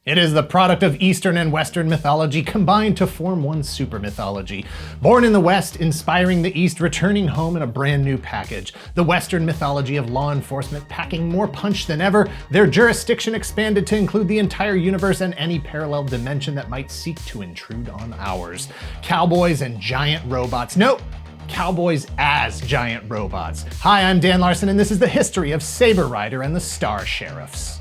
It is the product of Eastern and Western mythology combined to form one super mythology. Born in the West, inspiring the East, returning home in a brand new package. The Western mythology of law enforcement packing more punch than ever, their jurisdiction expanded to include the entire universe and any parallel dimension that might seek to intrude on ours. Cowboys and giant robots. No, cowboys as giant robots. Hi, I'm Dan Larson, and this is the history of Saber Rider and the Star Sheriffs.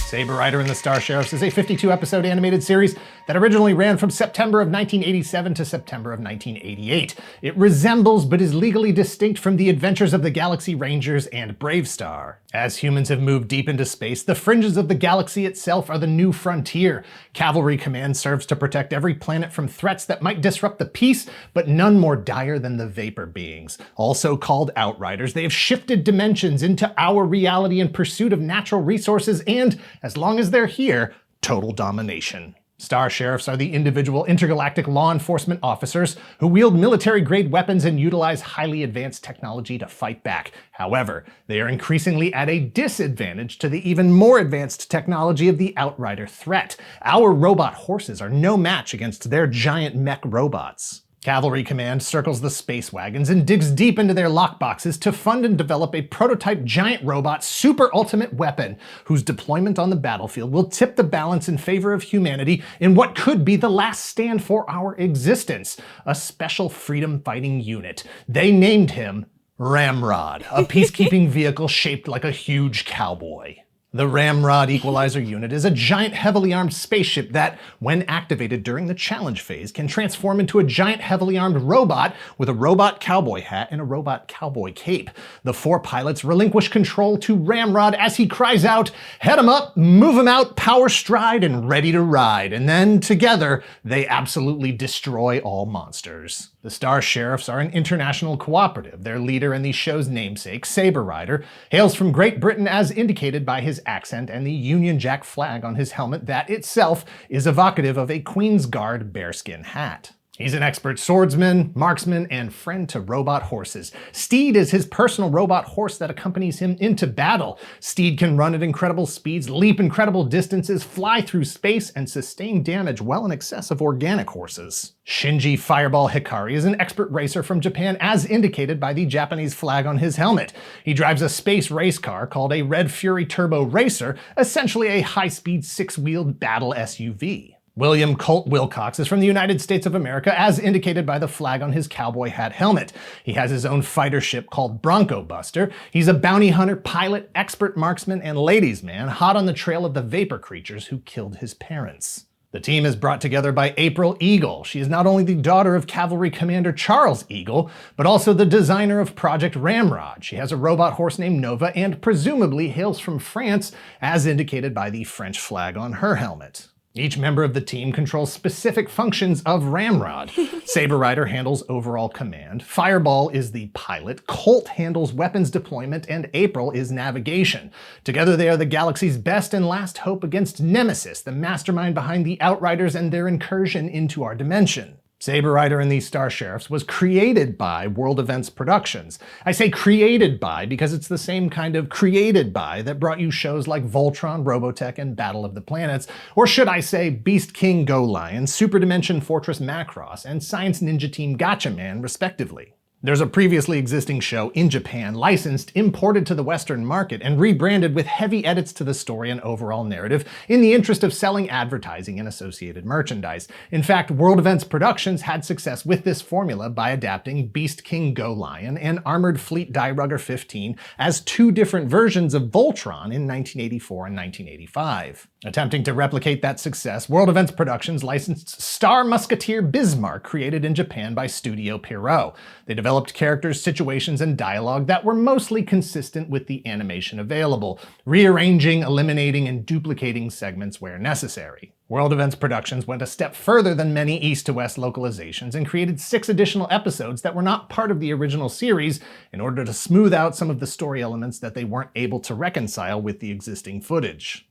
Saber Rider and the Star Sheriffs is a 52-episode animated series that originally ran from September of 1987 to September of 1988. It resembles but is legally distinct from the adventures of the Galaxy Rangers and BraveStarr. As humans have moved deep into space, the fringes of the galaxy itself are the new frontier. Cavalry Command serves to protect every planet from threats that might disrupt the peace, but none more dire than the Vapor Beings. Also called Outriders, they have shifted dimensions into our reality in pursuit of natural resources and, as long as they're here, total domination. Star Sheriffs are the individual intergalactic law enforcement officers who wield military-grade weapons and utilize highly advanced technology to fight back. However, they are increasingly at a disadvantage to the even more advanced technology of the Outrider threat. Our robot horses are no match against their giant mech robots. Cavalry Command circles the space wagons and digs deep into their lockboxes to fund and develop a prototype giant robot super ultimate weapon whose deployment on the battlefield will tip the balance in favor of humanity in what could be the last stand for our existence, a special freedom fighting unit. They named him Ramrod, a peacekeeping vehicle shaped like a huge cowboy. The Ramrod Equalizer unit is a giant heavily armed spaceship that, when activated during the challenge phase, can transform into a giant heavily armed robot with a robot cowboy hat and a robot cowboy cape. The four pilots relinquish control to Ramrod as he cries out, "Head 'em up, move 'em out, power stride, and ready to ride." And then, together, they absolutely destroy all monsters. The Star Sheriffs are an international cooperative. Their leader and the show's namesake, Saber Rider, hails from Great Britain as indicated by his accent and the Union Jack flag on his helmet that itself is evocative of a Queen's Guard bearskin hat. He's an expert swordsman, marksman, and friend to robot horses. Steed is his personal robot horse that accompanies him into battle. Steed can run at incredible speeds, leap incredible distances, fly through space, and sustain damage well in excess of organic horses. Shinji Fireball Hikari is an expert racer from Japan as indicated by the Japanese flag on his helmet. He drives a space race car called a Red Fury Turbo Racer, essentially a high-speed six-wheeled battle SUV. William Colt Wilcox is from the United States of America as indicated by the flag on his cowboy hat helmet. He has his own fighter ship called Bronco Buster. He's a bounty hunter, pilot, expert marksman, and ladies' man hot on the trail of the vapor creatures who killed his parents. The team is brought together by April Eagle. She is not only the daughter of Cavalry Commander Charles Eagle, but also the designer of Project Ramrod. She has a robot horse named Nova and presumably hails from France, as indicated by the French flag on her helmet. Each member of the team controls specific functions of Ramrod. Saber Rider handles overall command, Fireball is the pilot, Colt handles weapons deployment, and April is navigation. Together they are the galaxy's best and last hope against Nemesis, the mastermind behind the Outriders and their incursion into our dimension. Saber Rider and the Star Sheriffs was created by World Events Productions. I say created by because it's the same kind of created by that brought you shows like Voltron, Robotech, and Battle of the Planets, or should I say Beast King Go Lion, Super Dimension Fortress Macross, and Science Ninja Team Gatchaman, respectively. There's a previously existing show in Japan, licensed, imported to the Western market, and rebranded with heavy edits to the story and overall narrative in the interest of selling advertising and associated merchandise. In fact, World Events Productions had success with this formula by adapting Beast King Go Lion and Armored Fleet Die Rugger 15 as two different versions of Voltron in 1984 and 1985. Attempting to replicate that success, World Events Productions licensed Star Musketeer Bismarck, created in Japan by Studio Pierrot. They developed characters, situations, and dialogue that were mostly consistent with the animation available, rearranging, eliminating, and duplicating segments where necessary. World Events Productions went a step further than many east-to-west localizations and created 6 additional episodes that were not part of the original series in order to smooth out some of the story elements that they weren't able to reconcile with the existing footage.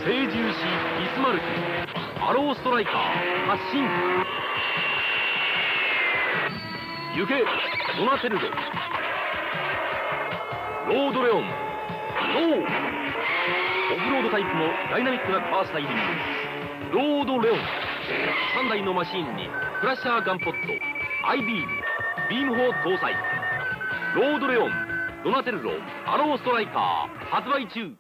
聖獣士ビスマルクアローストライカー発進行けドナテルドロードレオンローオフロードタイプのダイナミックなカースタイリングロードレオン3台のマシンにクラッシャーガンポットアイビームビーム砲搭載ロードレオンドナテルドアローストライカー発売中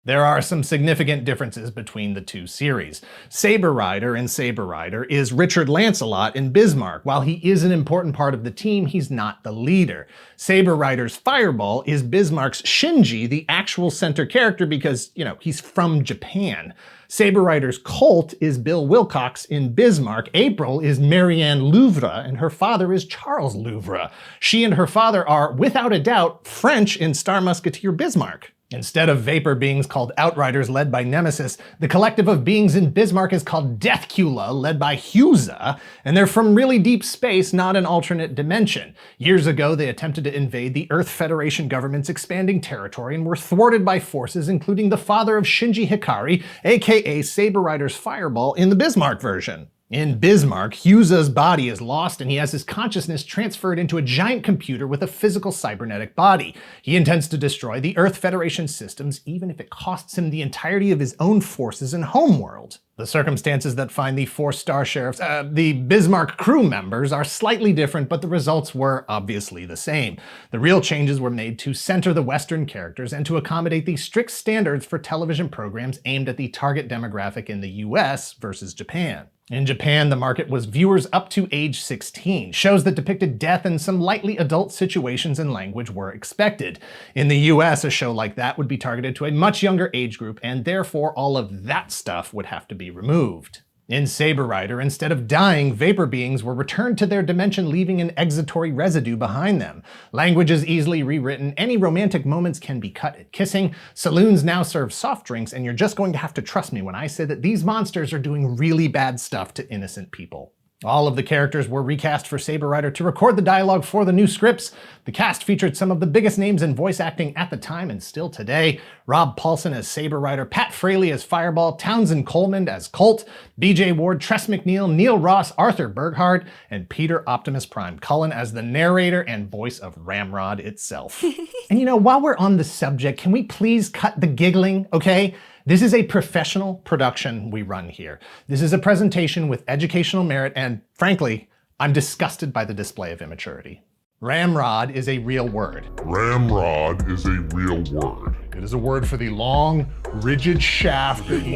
There are some significant differences between the two series. Saber Rider in Saber Rider is Richard Lancelot in Bismarck. While he is an important part of the team, he's not the leader. Saber Rider's Fireball is Bismarck's Shinji, the actual center character because, he's from Japan. Saber Rider's Colt is Bill Wilcox in Bismarck. April is Marianne Louvre, and her father is Charles Louvre. She and her father are, without a doubt, French in Star Musketeer Bismarck. Instead of vapor beings called Outriders led by Nemesis, the collective of beings in Bismarck is called Deathcula, led by Huza, and they're from really deep space, not an alternate dimension. Years ago, they attempted to invade the Earth Federation government's expanding territory and were thwarted by forces including the father of Shinji Hikari, aka Saber Rider's Fireball, in the Bismarck version. In Bismarck, Huza's body is lost and he has his consciousness transferred into a giant computer with a physical cybernetic body. He intends to destroy the Earth Federation systems even if it costs him the entirety of his own forces and homeworld. The circumstances that find the 4 Star Sheriffs, the Bismarck crew members, are slightly different, but the results were obviously the same. The real changes were made to center the Western characters and to accommodate the strict standards for television programs aimed at the target demographic in the US versus Japan. In Japan, the market was viewers up to age 16. Shows that depicted death and some lightly adult situations and language were expected. In the US, a show like that would be targeted to a much younger age group, and therefore all of that stuff would have to be removed. In Saber Rider, instead of dying, vapor beings were returned to their dimension, leaving an exutory residue behind them. Language is easily rewritten, any romantic moments can be cut at kissing, saloons now serve soft drinks, and you're just going to have to trust me when I say that these monsters are doing really bad stuff to innocent people. All of the characters were recast for Saber Rider to record the dialogue for the new scripts. The cast featured some of the biggest names in voice acting at the time and still today. Rob Paulson as Saber Rider, Pat Fraley as Fireball, Townsend Coleman as Colt, BJ Ward, Tress McNeil, Neil Ross, Arthur Berghard, and Peter Optimus Prime Cullen as the narrator and voice of Ramrod itself. And while we're on the subject, can we please cut the giggling, okay? This is a professional production we run here. This is a presentation with educational merit, and frankly, I'm disgusted by the display of immaturity. Ramrod is a real word. Ramrod is a real word. It is a word for the long, rigid shaft that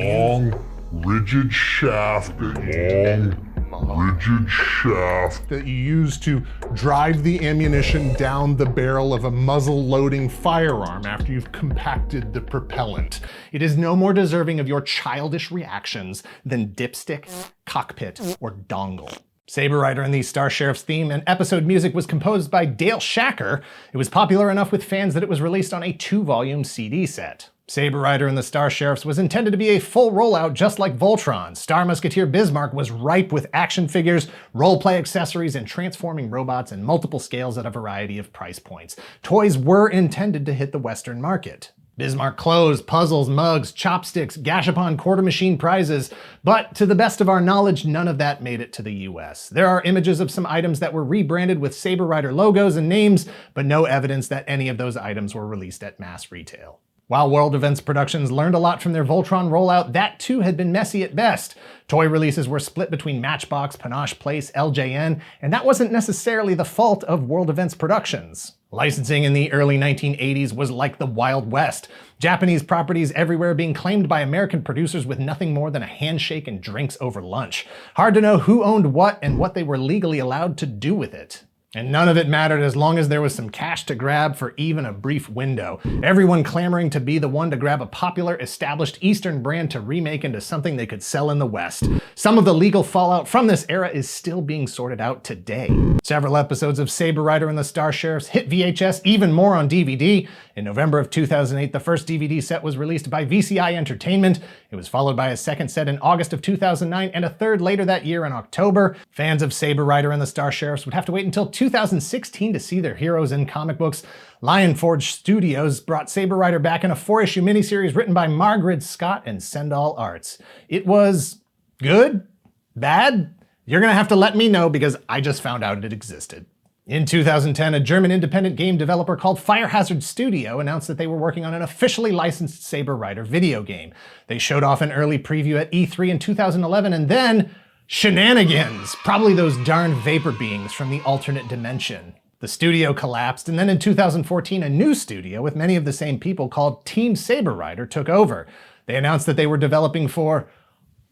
you use to drive the ammunition down the barrel of a muzzle-loading firearm after you've compacted the propellant. It is no more deserving of your childish reactions than dipstick, cockpit, or dongle. Saber Rider and the Star Sheriff's theme and episode music was composed by Dale Shacker. It was popular enough with fans that it was released on a 2-volume CD set. Saber Rider and the Star Sheriffs was intended to be a full rollout just like Voltron. Star Musketeer Bismarck was ripe with action figures, roleplay accessories, and transforming robots in multiple scales at a variety of price points. Toys were intended to hit the Western market. Bismarck clothes, puzzles, mugs, chopsticks, Gashapon quarter machine prizes, but to the best of our knowledge, none of that made it to the US. There are images of some items that were rebranded with Saber Rider logos and names, but no evidence that any of those items were released at mass retail. While World Events Productions learned a lot from their Voltron rollout, that too had been messy at best. Toy releases were split between Matchbox, Panache Place, LJN, and that wasn't necessarily the fault of World Events Productions. Licensing in the early 1980s was like the Wild West. Japanese properties everywhere being claimed by American producers with nothing more than a handshake and drinks over lunch. Hard to know who owned what and what they were legally allowed to do with it. And none of it mattered as long as there was some cash to grab for even a brief window. Everyone clamoring to be the one to grab a popular, established Eastern brand to remake into something they could sell in the West. Some of the legal fallout from this era is still being sorted out today. Several episodes of Saber Rider and the Star Sheriffs hit VHS, even more on DVD. In November of 2008, the first DVD set was released by VCI Entertainment. It was followed by a second set in August of 2009 and a third later that year in October. Fans of Saber Rider and the Star Sheriffs would have to wait until 2016 to see their heroes in comic books. Lion Forge Studios brought Saber Rider back in a 4-issue miniseries written by Margaret Scott and Sendall Arts. It was good? Bad? You're gonna have to let me know because I just found out it existed. In 2010, a German independent game developer called Fire Hazard Studio announced that they were working on an officially licensed Saber Rider video game. They showed off an early preview at E3 in 2011 and then shenanigans! Probably those darn vapor beings from the alternate dimension. The studio collapsed, and then in 2014, a new studio with many of the same people called Team Saber Rider took over. They announced that they were developing for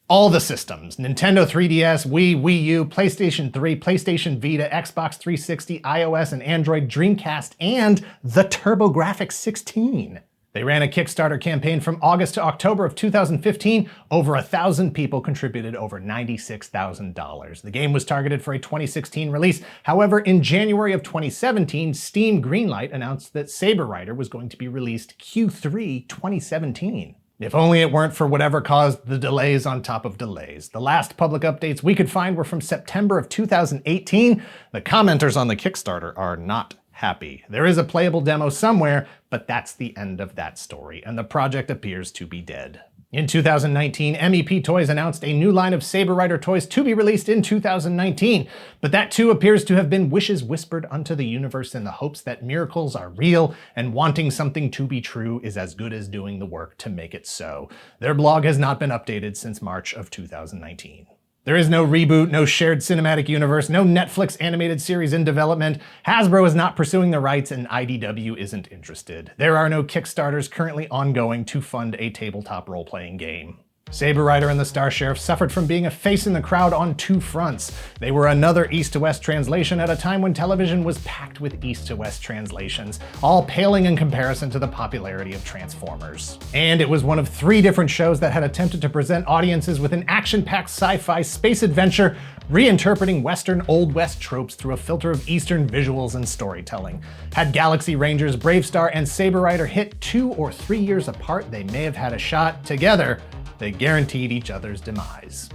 all the systems: Nintendo 3DS, Wii, Wii U, PlayStation 3, PlayStation Vita, Xbox 360, iOS and Android, Dreamcast, and the TurboGrafx 16. They ran a Kickstarter campaign from August to October of 2015. Over 1,000 people contributed over $96,000. The game was targeted for a 2016 release. However, in January of 2017, Steam Greenlight announced that Saber Rider was going to be released Q3 2017. If only it weren't for whatever caused the delays on top of delays. The last public updates we could find were from September of 2018. The commenters on the Kickstarter are not happy. There is a playable demo somewhere, but that's the end of that story, and the project appears to be dead. In 2019, MEP Toys announced a new line of Saber Rider toys to be released in 2019, but that too appears to have been wishes whispered unto the universe in the hopes that miracles are real and wanting something to be true is as good as doing the work to make it so. Their blog has not been updated since March of 2019. There is no reboot, no shared cinematic universe, no Netflix animated series in development. Hasbro is not pursuing the rights and IDW isn't interested. There are no Kickstarters currently ongoing to fund a tabletop role-playing game. Saber Rider and the Star Sheriff suffered from being a face in the crowd on two fronts. They were another East to West translation at a time when television was packed with East to West translations, all paling in comparison to the popularity of Transformers. And it was one of 3 different shows that had attempted to present audiences with an action-packed sci-fi space adventure, reinterpreting Western Old West tropes through a filter of Eastern visuals and storytelling. Had Galaxy Rangers, BraveStarr, and Saber Rider hit 2 or 3 years apart, they may have had a shot. Together, they guaranteed each other's demise.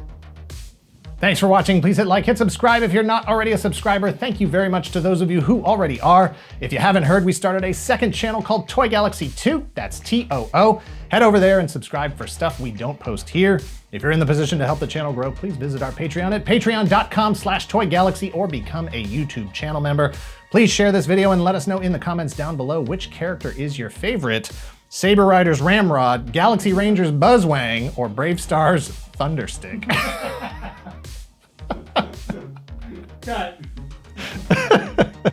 Thanks for watching. Please hit like, hit subscribe if you're not already a subscriber. Thank you very much to those of you who already are. If you haven't heard, we started a second channel called Toy Galaxy 2. That's TOO. Head over there and subscribe for stuff we don't post here. If you're in the position to help the channel grow, please visit our Patreon at patreon.com/toygalaxy or become a YouTube channel member. Please share this video and let us know in the comments down below which character is your favorite: Saber Rider's Ramrod, Galaxy Ranger's Buzzwang, or BraveStarr's Thunderstick. Cut.